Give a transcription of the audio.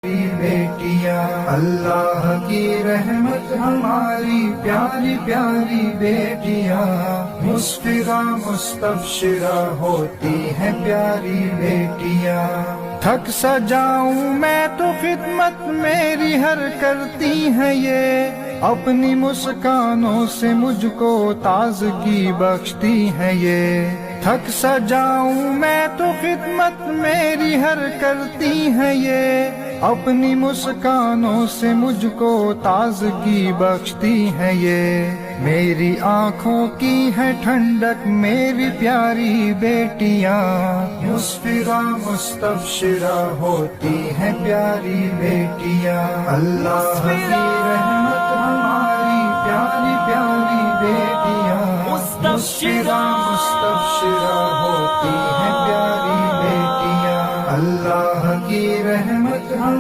بیٹیاں اللہ کی رحمت ہماری پیاری پیاری بیٹیاں مسفرہ مستبشرہ ہوتی ہیں پیاری بیٹیاں تھک سا جاؤں میں تو خدمت میری ہر کرتی ہیں یہ اپنی مسکانوں سے مجھ کو تازگی بخشتی ہیں یہ تھک سا جاؤں میں تو خدمت میری ہر کرتی ہیں یہ اپنی مسکانوں سے مجھ کو تازگی بخشتی ہیں یہ میری آنکھوں کی ہے ٹھنڈک میری پیاری بیٹیاں مسفرہ مستبشرہ ہوتی ہیں پیاری بیٹیاں اللہ کی رحمت ہماری پیاری پیاری بیٹیاں مسفرہ مستبشرہ ہوتی ہیں پیاری بیٹیاں اللہ کی رحمت ہماری